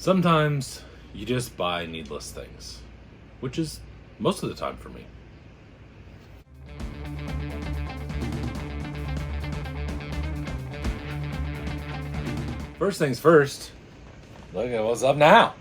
Sometimes you just buy needless things, which is most of the time for me. First things first, look at what's up now.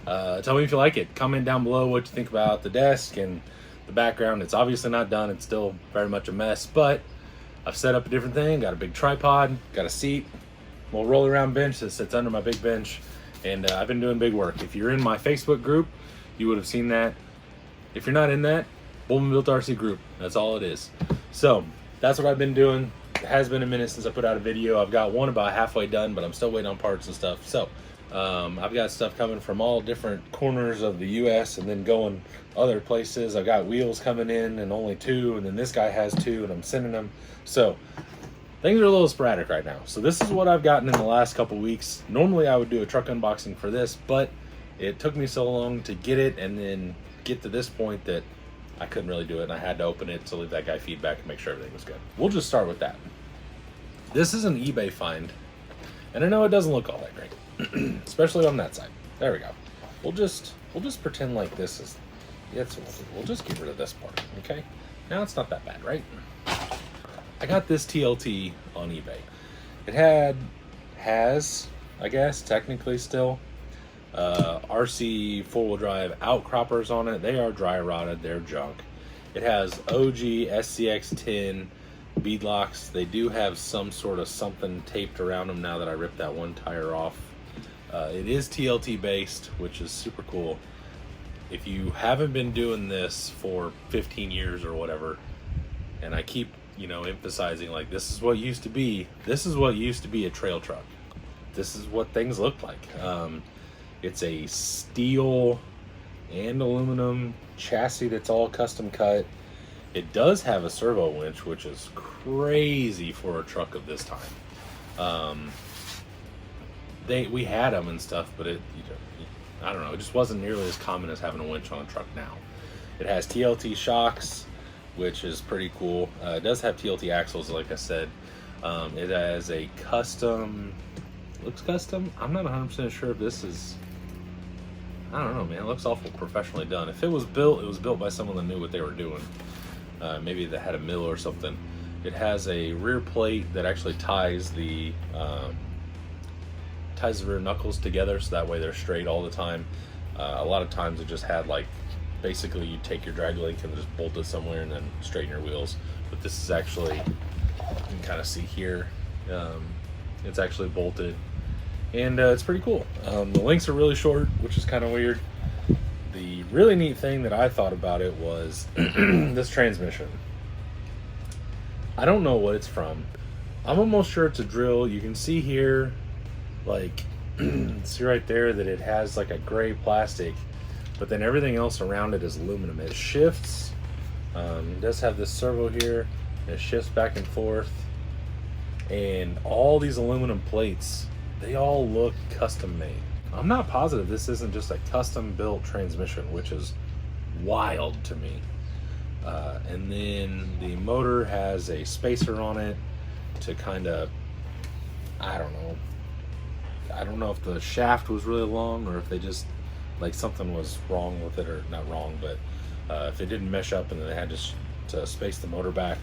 Tell me if you like it. Comment down below what you think about the desk and the background. It's obviously not done. It's still very much a mess, but I've set up a different thing. Got a big tripod, got a seat, a little roll around bench that sits under my big bench, and I've been doing big work. If you're in my Facebook group, you would have seen that. If you're not in that, Bullman Built RC group, that's all it is. So that's what I've been doing. It has been a minute since I put out a video. I've got one about halfway done, but I'm still waiting on parts and stuff. So I've got stuff coming from all different corners of the US and then going other places. I've got wheels coming in and only 2, and then this guy has 2 and I'm sending them. So things are a little sporadic right now. So this is what I've gotten in the last couple weeks. Normally I would do a truck unboxing for this, but it took me so long to get it and then get to this point that I couldn't really do it, and I had to open it to leave that guy feedback and make sure everything was good. We'll just start with that. This is an eBay find, and I know it doesn't look all that great, especially on that side. There we go. We'll just pretend like this is, we'll just get rid of this part, okay? Now it's not that bad, right? I got this TLT on eBay. It has, I guess, technically still, RC four-wheel drive outcroppers on it. They are dry rotted, they're junk. It has OG SCX10 beadlocks. They do have some sort of something taped around them now that I ripped that one tire off. It is TLT based, which is super cool. If you haven't been doing this for 15 years or whatever, and I keep, emphasizing like this is what used to be a trail truck. This is what things look like. It's a steel and aluminum chassis that's all custom cut. It does have a servo winch, which is crazy for a truck of this time. We had them and stuff, but I don't know, it just wasn't nearly as common as having a winch on a truck now. It has TLT shocks, which is pretty cool. It does have TLT axles, like I said. It has a custom, looks custom. I'm not 100% sure if this is, I don't know, man. It looks awful professionally done. If it was built by someone that knew what they were doing. Maybe they had a mill or something. It has a rear plate that actually ties the rear knuckles together, so that way they're straight all the time. A lot of times it just had like, basically you take your drag link and just bolt it somewhere and then straighten your wheels. But this is actually, you can kind of see here, it's actually bolted, and it's pretty cool. The links are really short, which is kind of weird. The really neat thing that I thought about it was this transmission. I don't know what it's from. I'm almost sure it's a drill. You can see here, like, see right there that it has like a gray plastic, but then everything else around it is aluminum. It shifts. It does have this servo here. It shifts back and forth. And all these aluminum plates, they all look custom made. I'm not positive this isn't just a custom built transmission, which is wild to me. And then the motor has a spacer on it to kind of, I don't know if the shaft was really long or if they just, like, something was wrong with it, or not wrong, but if it didn't mesh up and then they had to space the motor back.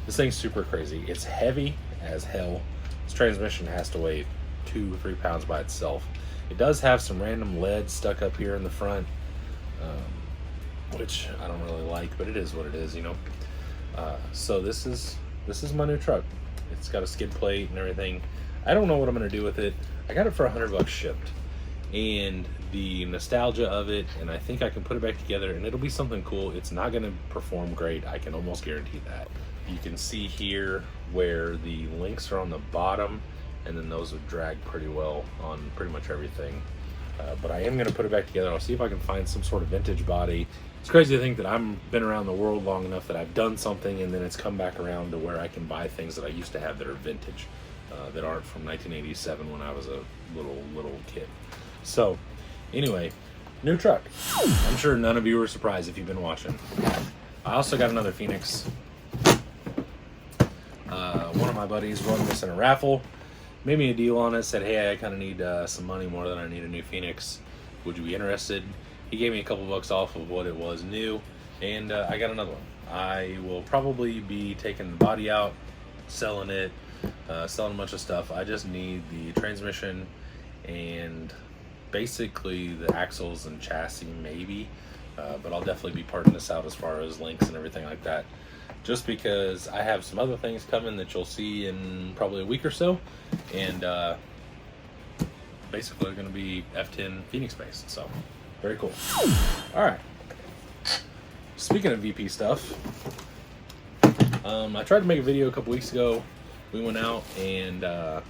This thing's super crazy. It's heavy as hell. This transmission has to weigh 2-3 pounds by itself. It does have some random lead stuck up here in the front, which I don't really like, but it is what it is, So this is my new truck. It's got a skid plate and everything. I don't know what I'm gonna do with it. I got it for $100 shipped, and the nostalgia of it, and I think I can put it back together and it'll be something cool. It's not gonna perform great, I can almost guarantee that. You can see here where the links are on the bottom, and then those would drag pretty well on pretty much everything. But I am gonna put it back together. I'll see if I can find some sort of vintage body. It's crazy to think that I've been around the world long enough that I've done something and then it's come back around to where I can buy things that I used to have that are vintage, that aren't from 1987 when I was a little kid. So anyway, new truck. I'm sure none of you were surprised if you've been watching. I also got another Phoenix. One of my buddies won this in a raffle. made me a deal on it, said, hey, I kind of need some money more than I need a new Phoenix. Would you be interested? He gave me a couple bucks off of what it was new, and I got another one. I will probably be taking the body out, selling it, selling a bunch of stuff. I just need the transmission and basically the axles and chassis maybe, but I'll definitely be parting this out as far as links and everything like that, just because I have some other things coming that you'll see in probably a week or so, and basically they're going to be F10 Phoenix based, so very cool. All right, speaking of VP stuff, I tried to make a video a couple weeks ago. We went out and I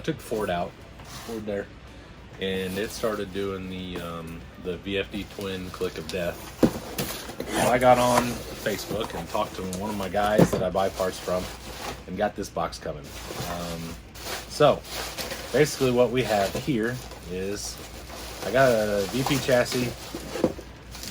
took the Ford there, and it started doing the VFD twin click of death. Well, I got on Facebook and talked to one of my guys that I buy parts from and got this box coming. So basically what we have here is I got a VP chassis.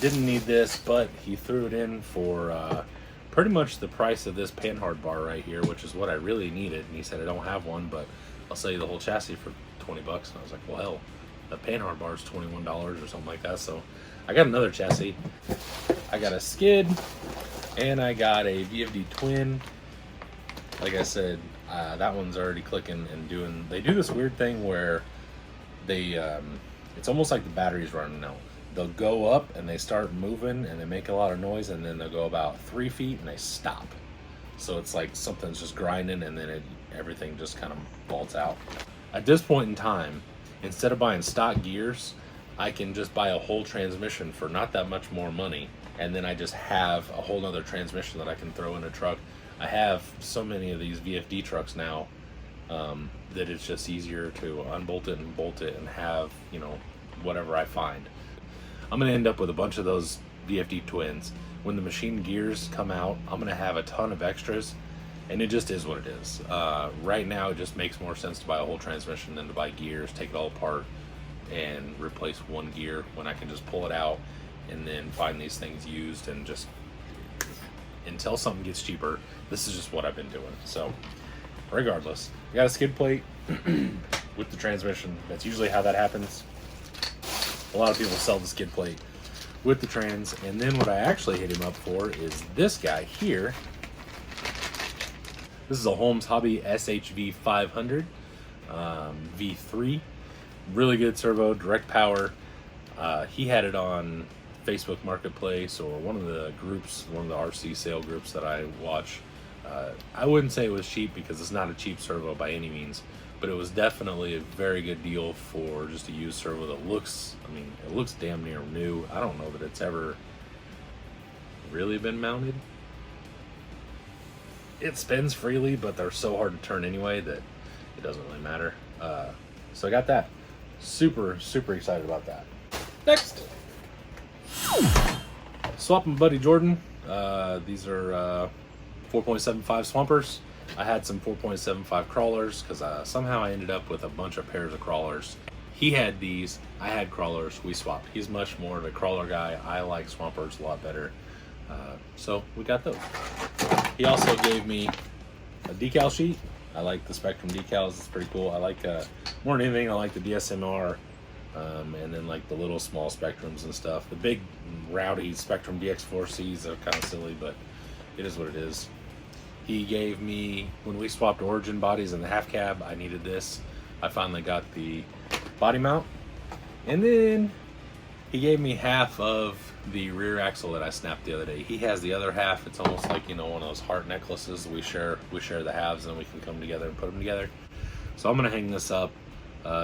Didn't need this, but he threw it in for pretty much the price of this panhard bar right here, which is what I really needed. And he said, I don't have one, but I'll sell you the whole chassis for 20 bucks. And I was like, well, hell, the panhard bar is $21 or something like that. So I got another chassis. I got a skid, and I got a VFD twin. Like I said, that one's already clicking and doing. They do this weird thing where they, it's almost like the battery's running out. They'll go up and they start moving and they make a lot of noise, and then they'll go about 3 feet and they stop. So it's like something's just grinding, and then everything just kind of vaults out. At this point in time, instead of buying stock gears, I can just buy a whole transmission for not that much more money, and then I just have a whole other transmission that I can throw in a truck. I have so many of these VFD trucks now that it's just easier to unbolt it and bolt it and have, you know, whatever I find. I'm going to end up with a bunch of those VFD twins. When the machine gears come out, I'm going to have a ton of extras, and it just is what it is. Right now, it just makes more sense to buy a whole transmission than to buy gears, take it all apart, and replace one gear when I can just pull it out and then find these things used, and just until something gets cheaper, this is just what I've been doing. So regardless, I got a skid plate with the transmission. That's usually how that happens. A lot of people sell the skid plate with the trans, and then what I actually hit him up for is this guy here. This is a Holmes Hobby SHV 500 V3. Really good servo, direct power. He had it on Facebook Marketplace or one of the groups, one of the RC sale groups that I watch. I wouldn't say it was cheap because it's not a cheap servo by any means, but it was definitely a very good deal for just a used servo that looks, I mean, it looks damn near new. I don't know that it's ever really been mounted. It spins freely, but they're so hard to turn anyway that it doesn't really matter. So I got that. Super excited about that. Next, swapping buddy Jordan. These are 4.75 Swampers. I had some 4.75 crawlers because somehow I ended up with a bunch of pairs of crawlers. He had these, I had crawlers, we swapped. He's much more of a crawler guy. I like Swampers a lot better. So we got those. He also gave me a decal sheet. I like the Spektrum decals, it's pretty cool. I like, more than anything, I like the DSMR, and then like the little small Spektrums and stuff. The big rowdy Spektrum DX4Cs are kind of silly, but it is what it is. He gave me, when we swapped origin bodies in the half cab, I needed this. I finally got the body mount. And then he gave me half of the rear axle that I snapped the other day. He has the other half. It's almost like, you know, one of those heart necklaces. We share the halves, and we can come together and put them together. So I'm gonna hang this up,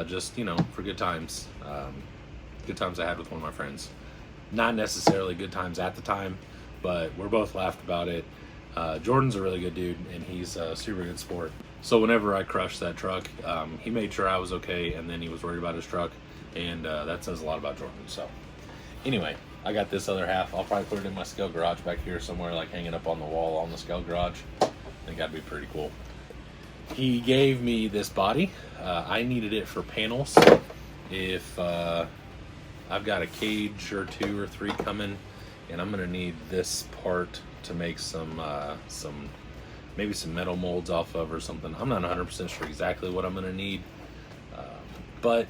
just, you know, for good times. Good times I had with one of my friends. Not necessarily good times at the time, but we're both laughed about it. Jordan's a really good dude, and he's a super good sport. So whenever I crushed that truck, he made sure I was okay, and then he was worried about his truck, and that says a lot about Jordan. So anyway, I got this other half. I'll probably put it in my scale garage back here somewhere, like hanging up on the wall on the scale garage. I think that'd be pretty cool. He gave me this body. I needed it for panels. If I've got a cage or 2 or 3 coming, and I'm gonna need this part to make some maybe some metal molds off of or something. I'm not 100% sure exactly what I'm gonna need, but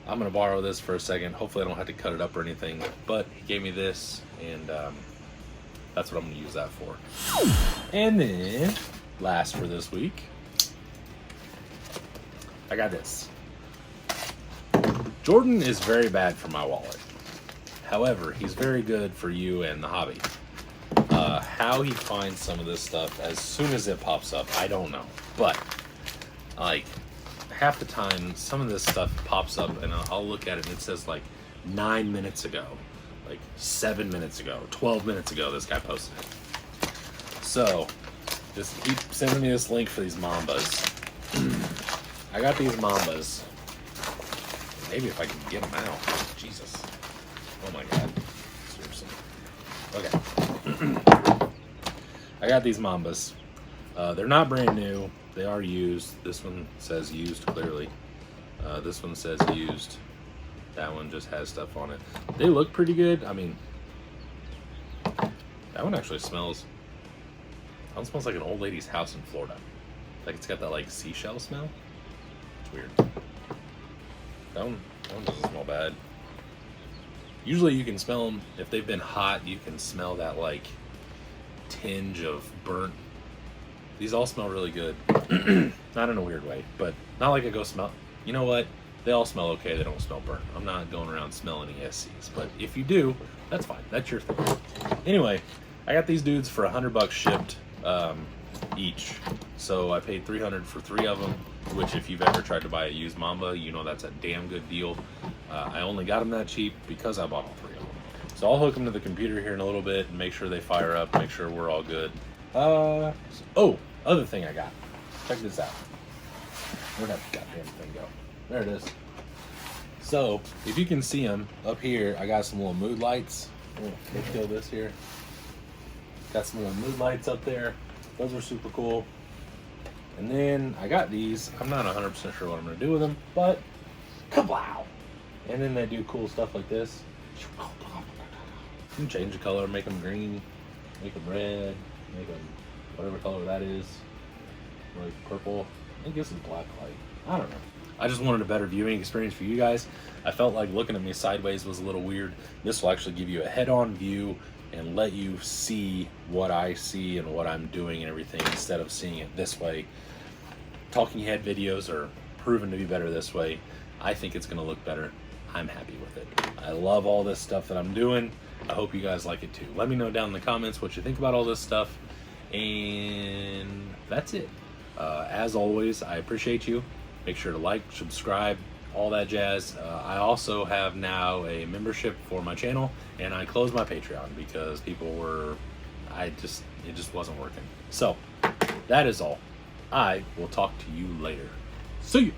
I'm gonna borrow this for a second. Hopefully I don't have to cut it up or anything, but he gave me this, and that's what I'm gonna use that for. And then last for this week, I got this. Jordan is very bad for my wallet. However, he's very good for you and the hobby. How he finds some of this stuff as soon as it pops up, I don't know. But, like, half the time, some of this stuff pops up and I'll look at it and it says, like, 9 minutes ago, like 7 minutes ago, 12 minutes ago, this guy posted it. So, just keep sending me this link for these Mambas. I got these Mambas. Maybe if I can get them out. Jesus. Oh my God. Seriously. Okay. I got these Mambas. They're not brand new. They are used. This one says used clearly. This one says used. That one just has stuff on it. They look pretty good. I mean, that one actually smells. That one smells like an old lady's house in Florida. Like it's got that like seashell smell. It's weird. That one doesn't smell bad. Usually you can smell them, if they've been hot, you can smell that like tinge of burnt. These all smell really good. Not in a weird way, but not like I go smell. You know what? They all smell okay. They don't smell burnt. I'm not going around smelling ESCs, but if you do, that's fine. That's your thing. Anyway, I got these dudes for $100 shipped each. So I paid $300 for 3 of them, which if you've ever tried to buy a used Mamba, you know that's a damn good deal. I only got them that cheap because I bought all 3 of them. So I'll hook them to the computer here in a little bit and make sure they fire up, make sure we're all good. Oh, other thing I got. Check this out. Where'd that goddamn thing go? There it is. So, if you can see them up here, I got some little mood lights. Let's kill this here. Got some little mood lights up there. Those are super cool. And then I got these. I'm not 100% sure what I'm going to do with them, but kablow! And then they do cool stuff like this. You can change the color, make them green, make them red, make them whatever color that is. Like purple. I think this is black light. I don't know. I just wanted a better viewing experience for you guys. I felt like looking at me sideways was a little weird. This will actually give you a head-on view and let you see what I see and what I'm doing and everything instead of seeing it this way. Talking head videos are proven to be better this way. I think it's going to look better. I'm happy with it. I love all this stuff that I'm doing. I hope you guys like it too. Let me know down in the comments what you think about all this stuff. And that's it. As always, I appreciate you. Make sure to like, subscribe, all that jazz. I also have now a membership for my channel, and I closed my Patreon because people were, it just wasn't working. So that is all. I will talk to you later. See you.